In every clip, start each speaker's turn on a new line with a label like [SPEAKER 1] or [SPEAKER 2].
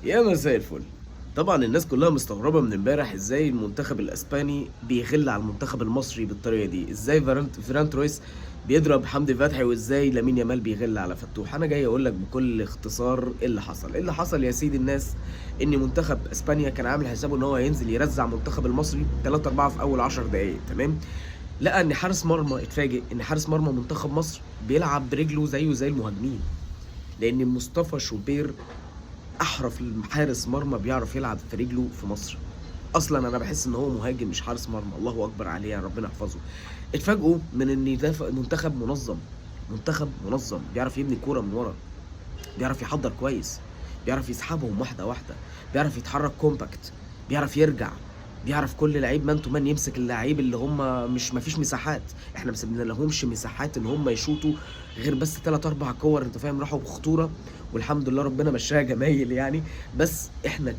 [SPEAKER 1] يا مساء الفل. طبعا الناس كلها مستغربة من امبارح ازاي المنتخب الاسباني بيغل على المنتخب المصري بالطريقة دي، ازاي فيران ترويس بيضرب حمدي فتحي، وازاي لامين يامال بيغل على فتوح. انا جاي اقول لك بكل اختصار ايه اللي حصل. ايه اللي حصل يا سيدي الناس؟ ان منتخب اسبانيا كان عامل حسابه ان هو هينزل يرزع المنتخب المصري 3 4 في اول 10 دقائق، تمام؟ لقى ان حارس مرمى، اتفاجئ ان حارس مرمى منتخب مصر بيلعب برجله زيه زي المهاجمين، لان مصطفى شوبير احرف حارس مرمى بيعرف يلعب في رجله في مصر. اصلا انا بحس ان هو مهاجم مش حارس مرمى، الله اكبر عليه، يا ربنا يحفظه. اتفاجئوا من ان ده منتخب منظم، منتخب منظم بيعرف يبني كوره من ورا، بيعرف يحضر كويس، بيعرف يسحبهم واحده واحده، بيعرف يتحرك كومباكت، بيعرف يرجع، بيعرف كل لعيب مان تو مان يمسك اللعيب اللي هم مش مفيش مساحات. احنا ما سيبنا لهمش مساحات ان هم يشوطوا غير بس 3 4 كور، انت فاهم، راحوا بخطوره، والحمد لله ربنا مشاها جمايل يعني. بس احنا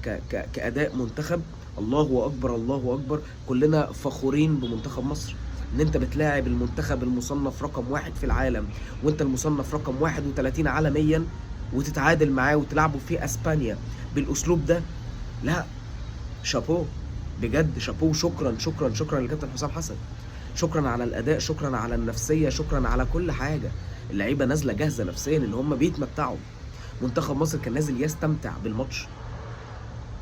[SPEAKER 1] كاداء منتخب، الله اكبر الله اكبر، كلنا فخورين بمنتخب مصر. ان انت بتلاعب المنتخب المصنف رقم 1 في العالم، وانت المصنف رقم 31 عالميا، وتتعادل معاه وتلعبوا في اسبانيا بالاسلوب ده. لا، شابو، بجد شابو. شكرا شكرا شكرا لكابتن حسام حسن، شكرا على الاداء، شكرا على النفسيه، شكرا على كل حاجه. اللعيبه نازله جاهزه نفسيا ان هم بيتمتعوا. منتخب مصر كان نازل يستمتع بالماتش.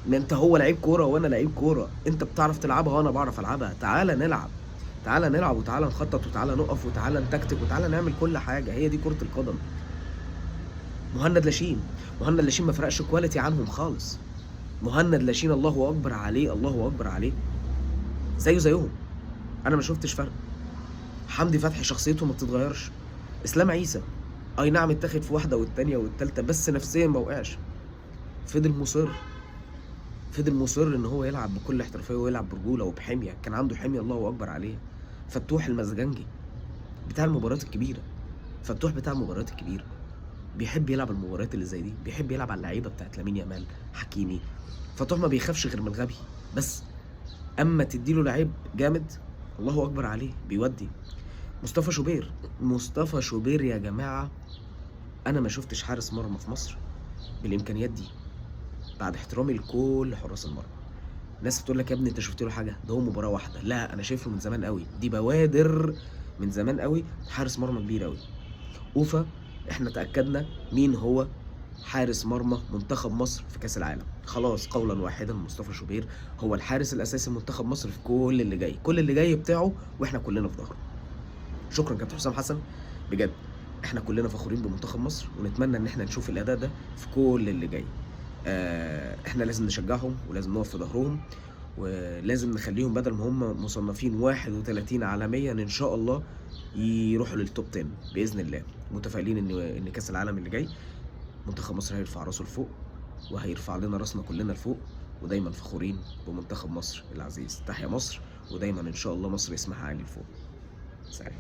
[SPEAKER 1] ان انت هو لعيب كوره وانا لعيب كوره، انت بتعرف تلعبها وانا بعرف العبها، تعالى نلعب، تعالى نلعب، وتعالى نخطط، وتعالى نقف، وتعالى نتكتك، وتعالى نعمل كل حاجه. هي دي كره القدم. مهند لاشين، مهند لاشين ما فرقش كواليتي عنهم خالص. مهند لاشين الله اكبر عليه، الله اكبر عليه، زيه زيهم، انا ما شفتش فرق. حمدي فتحي شخصيته ما بتتغيرش. اسلام عيسى اي نعم اتاخد في واحده والتانيه والتالته، بس نفسيا ما وقعش، فضل مصر، فضل مصر ان هو يلعب بكل احترافيه ويلعب برجوله وبحميه. كان عنده حميه الله اكبر عليه. فتوح المزجنجي بتاع المباريات الكبيره، فتوح بتاع المباريات الكبيره، بيحب يلعب المباريات اللي زي دي، بيحب يلعب على اللعيبه بتاعت لامين يامال، حكيمي. فتوح ما بيخافش غير من الغبي بس. اما تديله لعيب جامد، الله اكبر عليه، بيودي. مصطفى شوبير، مصطفى شوبير يا جماعه، انا ما شفتش حارس مرمى في مصر بالامكانيات دي، بعد احترامي لكل حراس المرمى. ناس بتقول لك يا ابني انت شفت له حاجه؟ ده هو مباراه واحده. لا، انا شايفه من زمان قوي، دي بوادر من زمان قوي، حارس مرمى كبير قوي. اوفا، احنا تاكدنا مين هو حارس مرمى منتخب مصر في كاس العالم. خلاص، قولا واحدا، مصطفى شوبير هو الحارس الاساسي لمنتخب مصر في كل اللي جاي، كل اللي جاي بتاعه، واحنا كلنا في ظهره. شكرا كابتن حسام حسن، بجد احنا كلنا فخورين بمنتخب مصر، ونتمنى ان احنا نشوف الاداء ده في كل اللي جاي. احنا لازم نشجعهم ولازم نقف في ظهرهم، ولازم نخليهم بدل ما هم مصنفين 31 عالميا ان شاء الله يروحوا للتوب 10 باذن الله. متفائلين ان كاس العالم اللي جاي منتخب مصر هيرفع راسه لفوق، وهيرفع لنا راسنا كلنا لفوق، ودايما فخورين بمنتخب مصر العزيز. تحيا مصر، ودايما ان شاء الله مصر اسمها عالي لفوق. سلام.